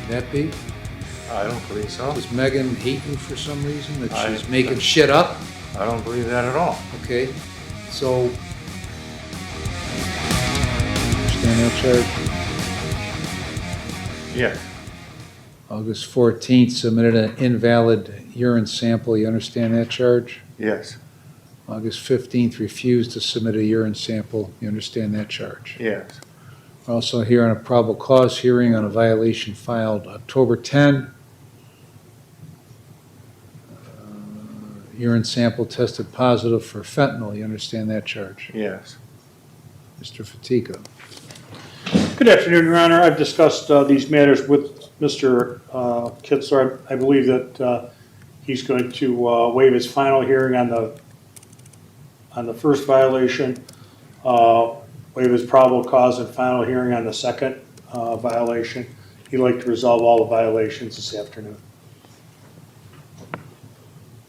Could that be? I don't believe so. Does Megan hate you for some reason, that she's I- making shit up? I don't believe that at all. Okay, so. Understand that charge? Yes. August 14th, submitted an invalid urine sample. You understand that charge? Yes. August 15th, refused to submit a urine sample. You understand that charge? Yes. Also here on a probable cause hearing on a violation filed October 10. Urine sample tested positive for fentanyl. You understand that charge? Yes. Mr. Fatica. Good afternoon, Your Honor. I've discussed these matters with Mr. Kitzler. I believe that he's going to waive his final hearing on the first violation, waive his probable cause and final hearing on the second violation. He'd like to resolve all the violations this afternoon.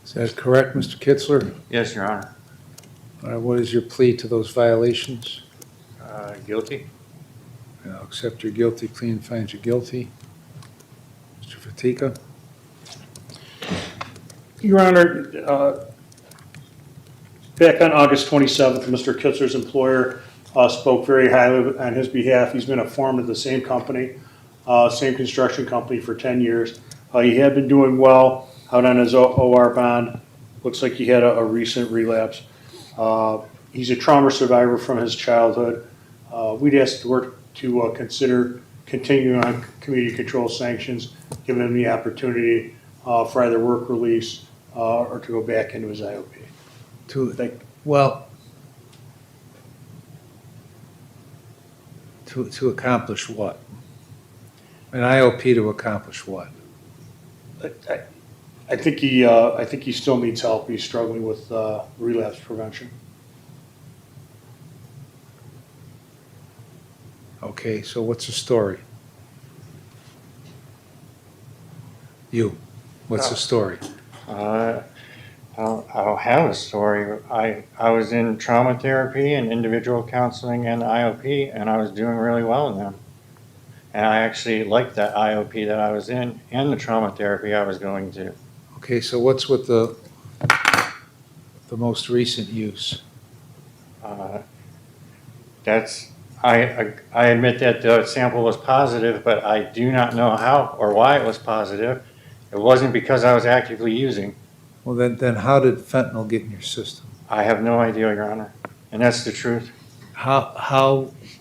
Is that correct, Mr. Kitzler? Yes, Your Honor. What is your plea to those violations? Guilty? I'll accept your guilty plea and find you guilty. Mr. Fatica? Your Honor, back on August 27th, Mr. Kitzler's employer spoke very highly on his behalf. He's been a foreman at the same company, same construction company for 10 years. He had been doing well out on his OR bond. Looks like he had a recent relapse. He's a trauma survivor from his childhood. We'd ask the court to consider continuing on community control sanctions, giving him the opportunity for either work release or to go back into his IOP. To accomplish what? An IOP to accomplish what? I think he still needs help. He's struggling with relapse prevention. Okay, so what's the story? What's the story? I don't have a story. I was in trauma therapy and individual counseling and IOP, and I was doing really well in them. And I actually liked that IOP that I was in and the trauma therapy I was going to. Okay, so what's with the most recent use? I admit that the sample was positive, but I do not know how or why it was positive. It wasn't because I was actively using. Well, then how did fentanyl get in your system? I have no idea, Your Honor, and that's the truth.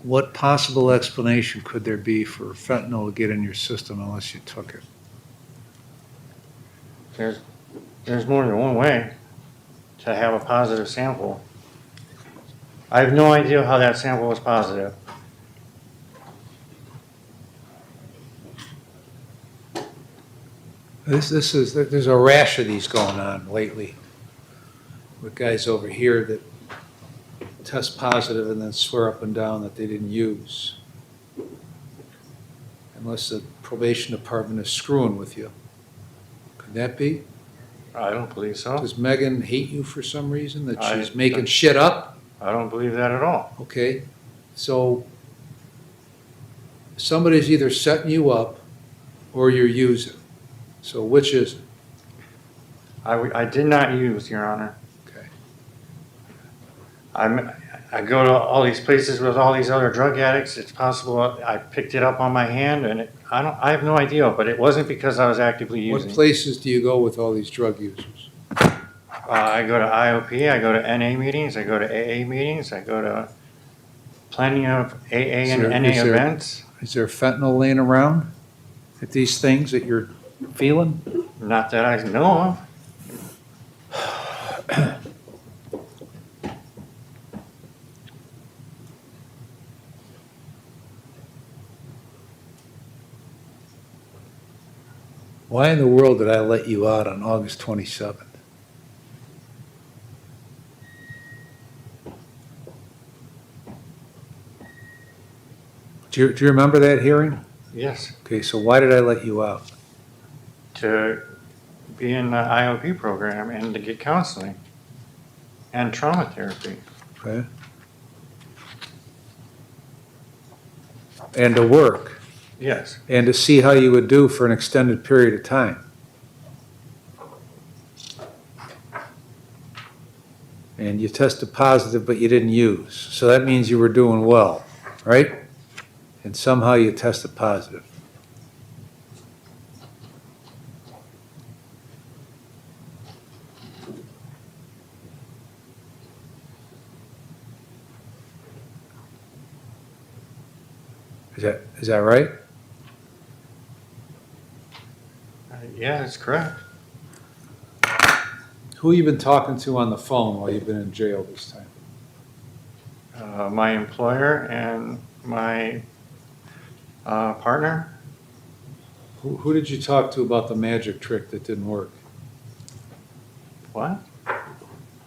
What possible explanation could there be for fentanyl to get in your system unless you took it? There's more than one way to have a positive sample. I have no idea how that sample was positive. There's a rash of these going on lately with guys over here that test positive and then swear up and down that they didn't use. Unless the probation department is screwing with you. Could that be? I don't believe so. Does Megan hate you for some reason, that she's I- making shit up? I don't believe that at all. Okay, so somebody's either setting you up or you're using. So which is it? I did not use, Your Honor. Okay. I go to all these places with all these other drug addicts. It's possible I picked it up on my hand, and I have no idea, but it wasn't because I was actively using. What places do you go with all these drug users? I go to IOP, I go to NA meetings, I go to AA meetings, I go to plenty of AA and NA events. Is there fentanyl laying around at these things that you're feeling? Not that I know of. Why in the world did I let you out on August 27th? Do you remember that hearing? Yes, Okay, so why did I let you out? to be in the IOP program and to get counseling and trauma therapy. Okay. And to work. Yes. and to see how you would do for an extended period of time. And you tested positive, but you didn't use. So that means you were doing well, right? And somehow you tested positive. Is that right? Yeah, that's correct. Who you been talking to on the phone while you've been in jail this time? My employer and my partner. Who did you talk to about the magic trick that didn't work? What?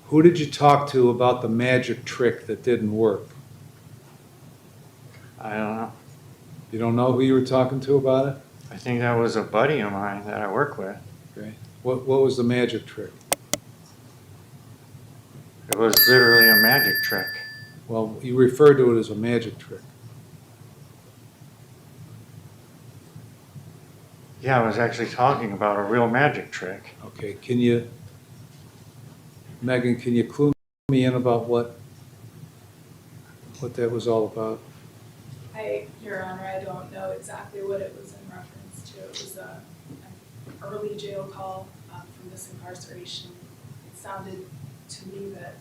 Who did you talk to about the magic trick that didn't work? I don't know. You don't know who you were talking to about it? I think that was a buddy of mine that I work with. Okay. What was the magic trick? It was literally a magic trick. Well, you referred to it as a magic trick. Yeah, I was actually talking about a real magic trick. Okay, Megan, can you clue me in about what that was all about? Your Honor, I don't know exactly what it was in reference to. It was an early jail call from this incarceration. It sounded to me that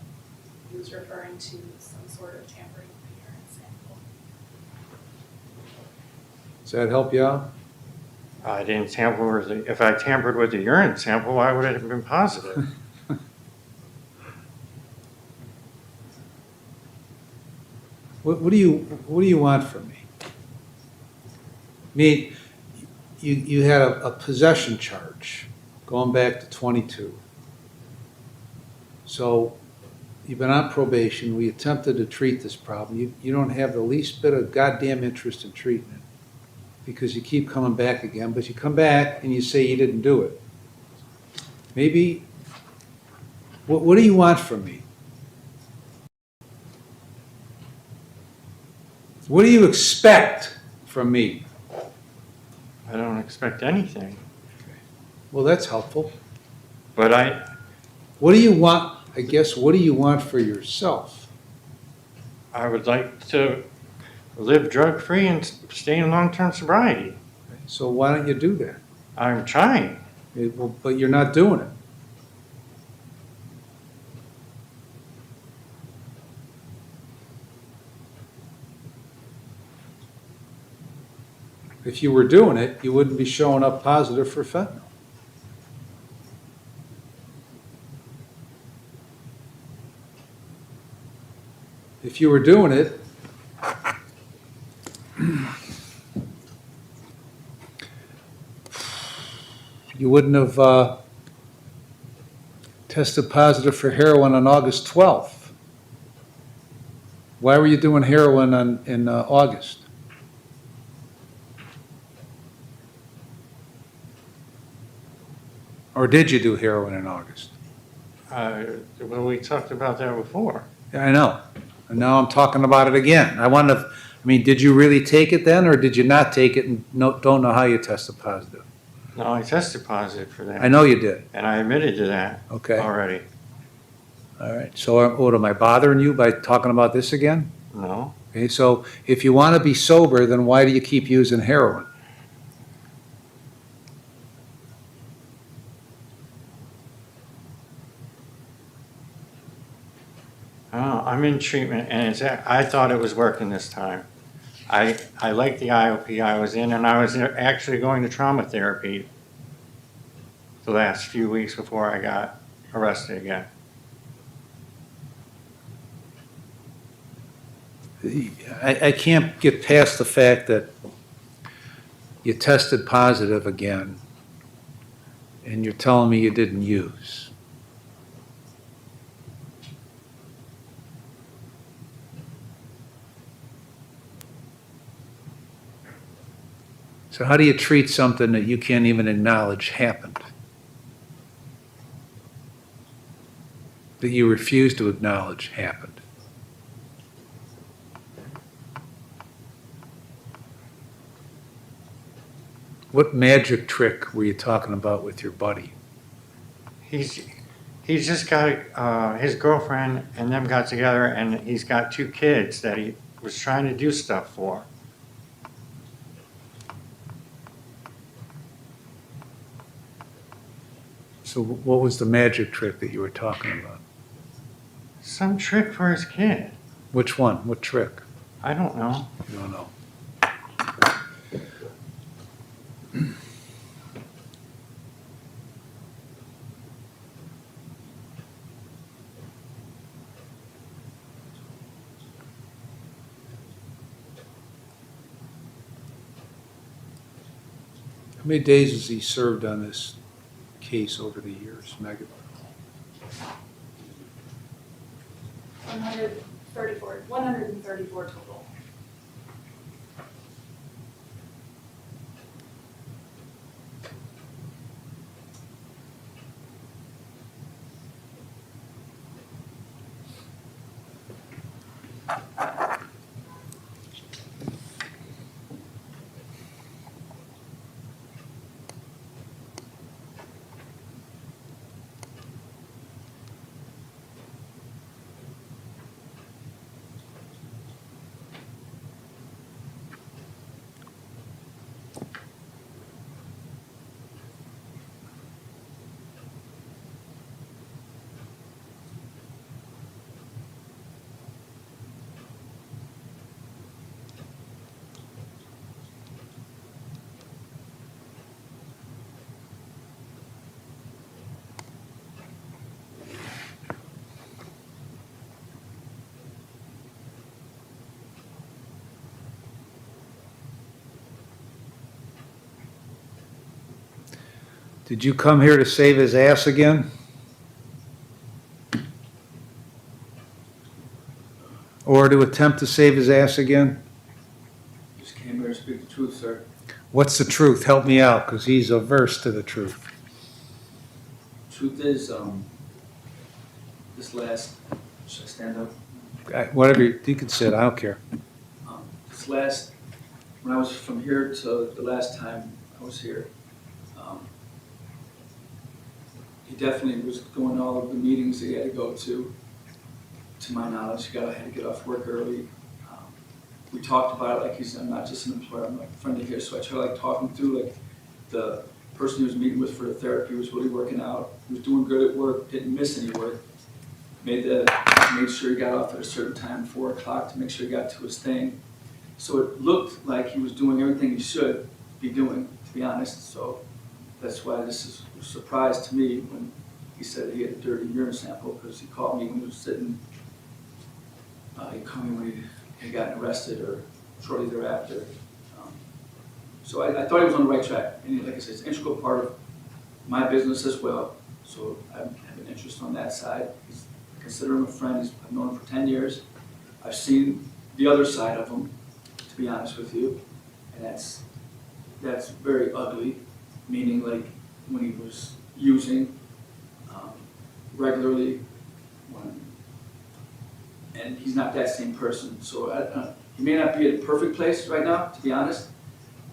he was referring to some sort of tampering with the urine sample. Does that help you out? I didn't tamper with the, if I tampered with the urine sample, why would it have been positive? What do you want from me? I mean, you had a possession charge going back to 22. So you've been on probation. We attempted to treat this problem. You don't have the least bit of goddamn interest in treating it because you keep coming back again, but you come back and you say you didn't do it. Maybe, what do you want from me? What do you expect from me? I don't expect anything. Well, that's helpful. But What do you want, I guess, what do you want for yourself? I would like to live drug-free and stay in long-term sobriety. So why don't you do that? I'm trying. Well, but you're not doing it. If you were doing it, you wouldn't be showing up positive for fentanyl. If you were doing it, you wouldn't have tested positive for heroin on August 12th. Why were you doing heroin in August? Or did you do heroin in August? Well, we talked about that before. Yeah, I know. And now I'm talking about it again. I mean, did you really take it then, or did you not take it and don't know how you tested positive? No, I tested positive for that. I know you did. And I admitted to that Okay. already. All right. So what, am I bothering you by talking about this again? No. Okay, so if you want to be sober, then why do you keep using heroin? Oh, I'm in treatment, and I thought it was working this time. I liked the IOP I was in, and I was actually going to trauma therapy the last few weeks before I got arrested again. I can't get past the fact that you tested positive again, and you're telling me you didn't use. So how do you treat something that you can't even acknowledge happened? That you refuse to acknowledge happened? What magic trick were you talking about with your buddy? He's just got, his girlfriend and them got together, and he's got 2 kids that he was trying to do stuff for. So what was the magic trick that you were talking about? Some trick for his kid. Which one? What trick? I don't know. You don't know. How many days has he served on this case over the years, Megan? 134 total. Did you come here to save his ass again? Or to attempt to save his ass again? Just came here to speak the truth, sir. What's the truth? Help me out, because he's averse to the truth. Truth is, this last, should I stand up? Whatever, you can sit, I don't care. This last, when I was from here to the last time I was here, he definitely was going all of the meetings that he had to go to my knowledge. Had to get off work early. We talked about it like I'm not just an employer, I'm like a friend of his, so I tried like talking through like the person he was meeting with for the therapy was really working out. He was doing good at work, didn't miss any work. Made sure he got off at a certain time, 4 o'clock, to make sure he got to his thing. So it looked like he was doing everything he should be doing, to be honest. So that's why this is a surprise to me when he said he had a dirty urine sample, because he called me when he was sitting. He called me when he had gotten arrested or shortly thereafter. So I thought he was on the right track. And like I said, it's an integral part of my business as well. So I have an interest on that side. I consider him a friend. I've known him for 10 years. I've seen the other side of him, to be honest with you. And that's very ugly, meaning like when he was using regularly, and he's not that same person. So he may not be at a perfect place right now, to be honest.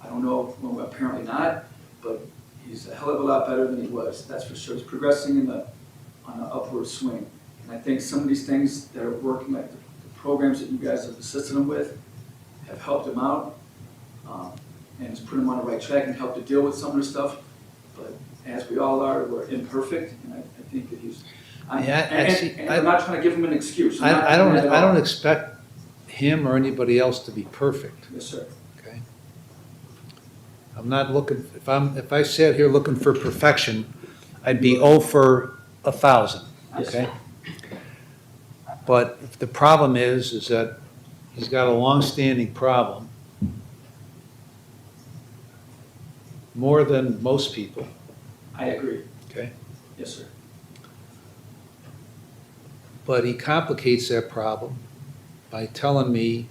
I don't know, well, apparently not, but he's a hell of a lot better than he was, that's for sure. He's progressing on an upward swing. And I think some of these things that are working, like the programs that you guys have assisted him with, have helped him out, and has put him on the right track and helped to deal with some of the stuff. But as we all are, we're imperfect, and I think that he's. I'm not trying to give him an excuse. I don't expect him or anybody else to be perfect. Yes, sir. Okay. I'm not looking. If I sat here looking for perfection, I'd be 0 for 1,000. Yes, Okay. sir. But the problem is that he's got a long-standing problem, more than most people. I agree. Okay. Yes, sir. But he complicates that problem by telling me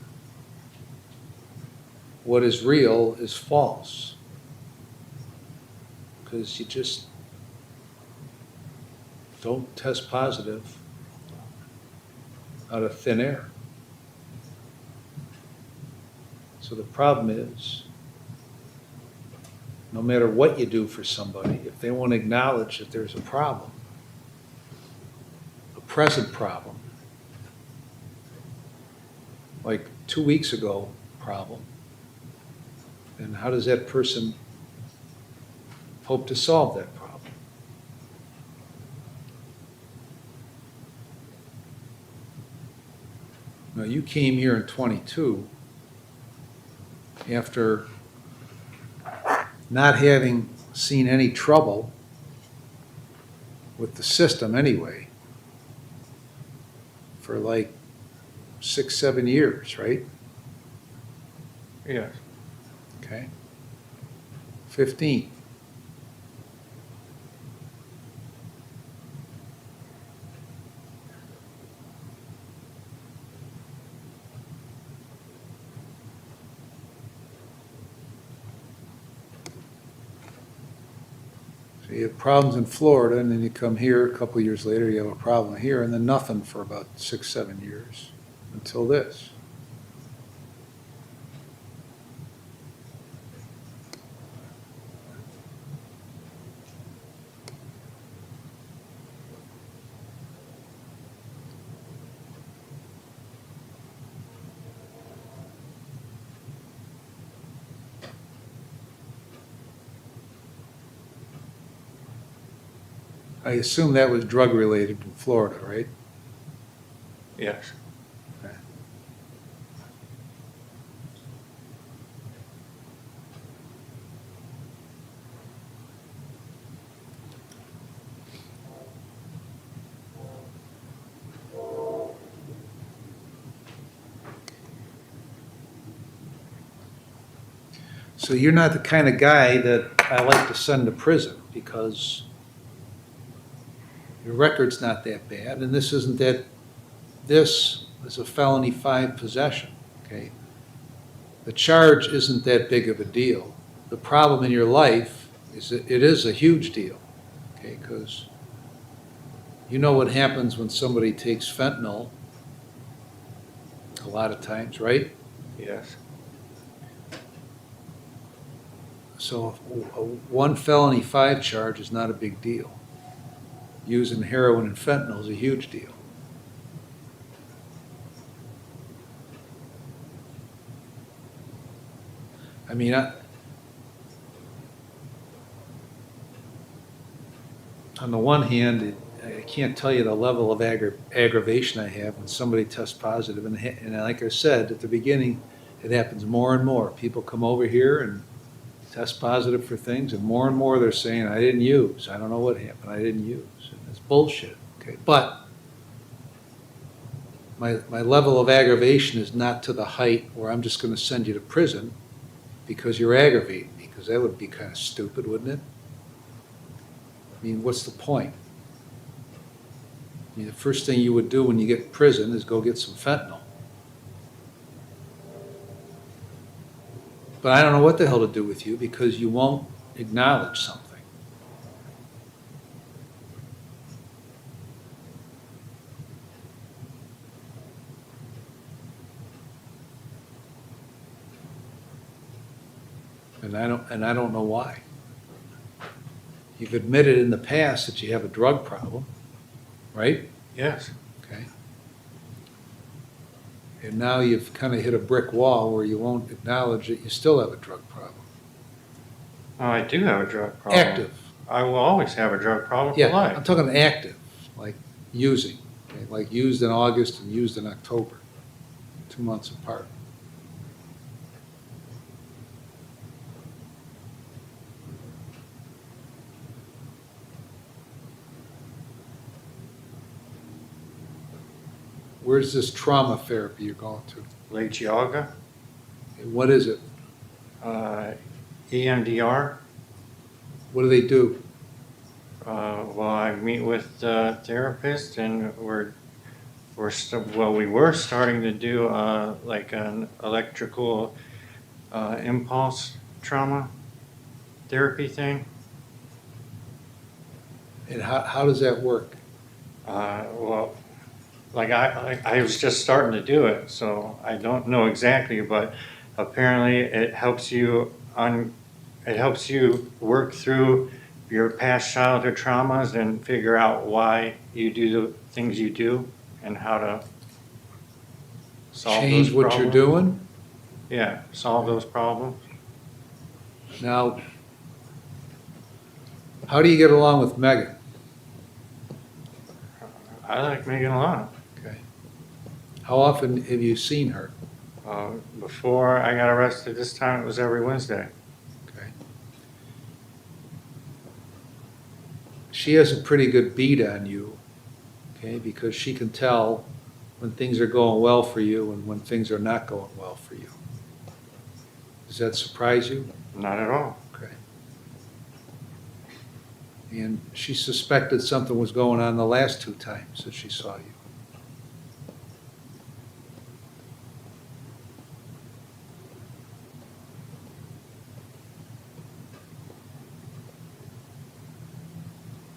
what is real is false. Because you just don't test positive out of thin air. So the problem is no matter what you do for somebody, if they won't acknowledge that there's a problem, a present problem, like 2 weeks ago problem, then how does that person hope to solve that problem? Now, you came here in 22 after not having seen any trouble with the system anyway for like 6, 7 years, right? Yes. Okay. 15. So you have problems in Florida, and then you come here a couple of years later, you have a problem here, and then nothing for about 6, 7 years until this. I assume that was drug-related in Florida, right? Yes. So you're not the kind of guy that I like to send to prison because your record's not that bad, and this isn't that, this is a felony 5 possession, okay? The charge isn't that big of a deal. The problem in your life is that it is a huge deal, okay? Because you know what happens when somebody takes fentanyl a lot of times, right? Yes. So one felony 5 charge is not a big deal. Using heroin and fentanyl is a huge deal. I mean, on the one hand, I can't tell you the level of aggravation I have when somebody tests positive. And like I said at the beginning, it happens more and more. People come over here and test positive for things, and more they're saying, I didn't use. I don't know what happened. I didn't use. And it's bullshit, okay? But my level of aggravation is not to the height where I'm just going to send you to prison because you're aggravating me, because that would be kind of stupid, wouldn't it? I mean, what's the point? I mean, the first thing you would do when you get in prison is go get some fentanyl. But I don't know what the hell to do with you because you won't acknowledge something. And I don't know why. You've admitted in the past that you have a drug problem, right? Yes. Okay. And now you've kind of hit a brick wall where you won't acknowledge that you still have a drug problem. Oh, I do have a drug problem. Active. I will always have a drug problem for Yeah, life. I'm talking active, like using, okay? Like used in August and used in October, 2 months apart. Where's this trauma therapy you're going to? Lake Geauga, What is it? EMDR. What do they do? Well, I meet with the therapist, and we were starting to do like an electrical impulse trauma therapy thing. And how does that work? Well, like I was just starting to do it, so I don't know exactly, but apparently it helps you it helps you work through your past childhood traumas and figure out why you do the things you do and how to solve Change those what you're problems. doing. Yeah, solve those problems. Now, how do you get along with Megan? I like Megan a lot. Okay. How often have you seen her? Before I got arrested this time, it was every Wednesday. Okay. She has a pretty good beat on you, okay, because she can tell when things are going well for you and when things are not going well for you. Does that surprise you? Not at all. Okay. And she suspected something was going on the last 2 times that she saw you.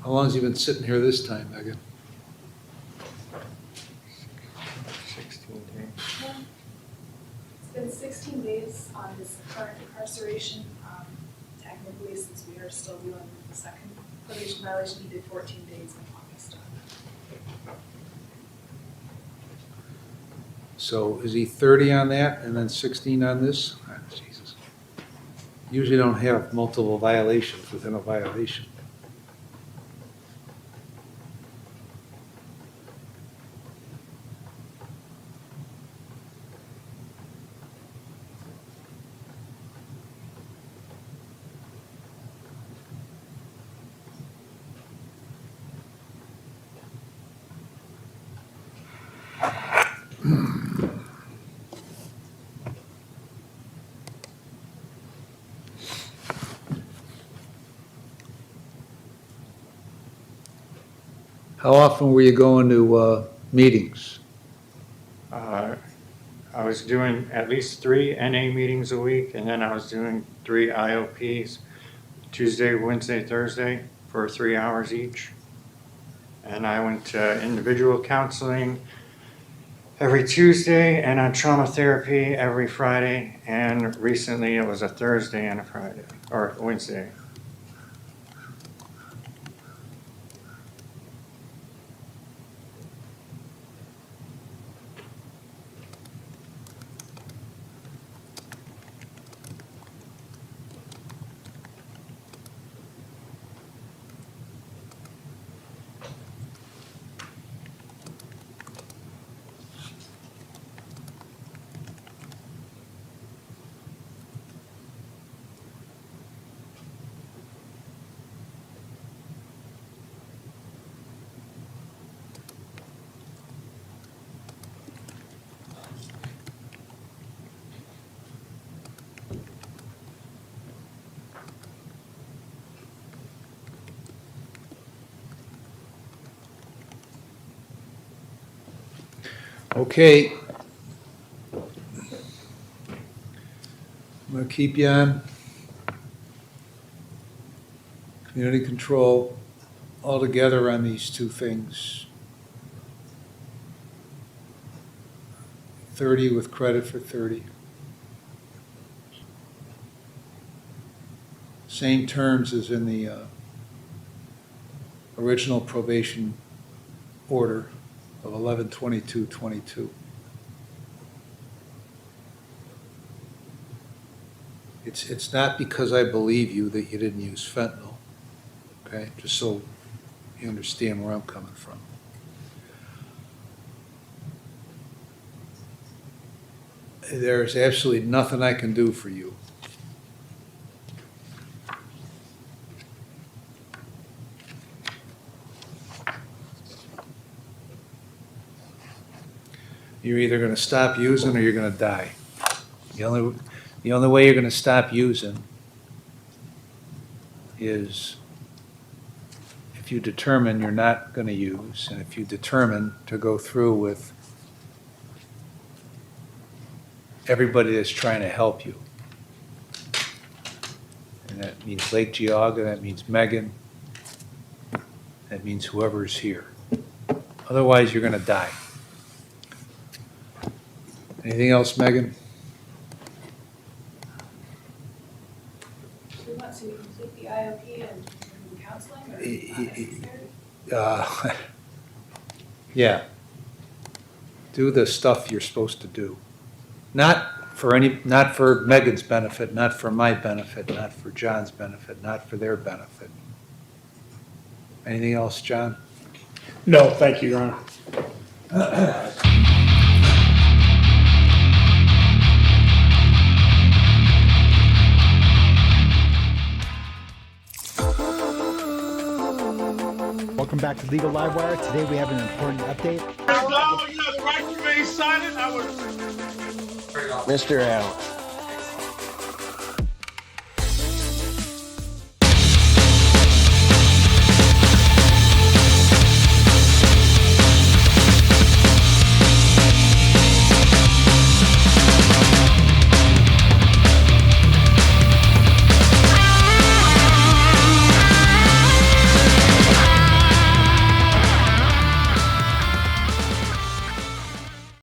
How long has he been sitting here this time, Megan? 16 days. It's been 16 days on his current incarceration. Technically, since we are still dealing with the second probation violation, he did 14 days in August. So is he 30 on that and then 16 on this? Ah, Jesus. Usually don't have multiple violations within a violation. How often were you going to meetings? I was doing at least 3 NA meetings a week, and then I was doing 3 IOPs, Tuesday, Wednesday, Thursday, for 3 hours each. And I went to individual counseling every Tuesday and on trauma therapy every Friday. And recently it was a Thursday and a Friday, or Wednesday. Okay. I'm going to keep you on. Community control altogether on these 2 things. 30 with credit for 30. Same terms as in the original probation order of 11/22/22. It's not because I believe you that you didn't use fentanyl, okay? Just so you understand where I'm coming from. There's absolutely nothing I can do for you. You're either going to stop using or you're going to die. The only way you're going to stop using is if you determine you're not going to use, and if you determine to go through with everybody that's trying to help you. And that means Lake Geauga, that means Megan, that means whoever's here. Otherwise, you're going to die. Anything else, Megan? Too much. and continue counseling, or is that necessary? Yeah. Do the stuff you're supposed to do. Not for Megan's benefit, not for my benefit, not for John's benefit, not for their benefit. Anything else, John? No, thank you, Your Honor. Welcome back to Legal Livewire. Today we have an important update. You have the right to remain silent. Mr. Allen,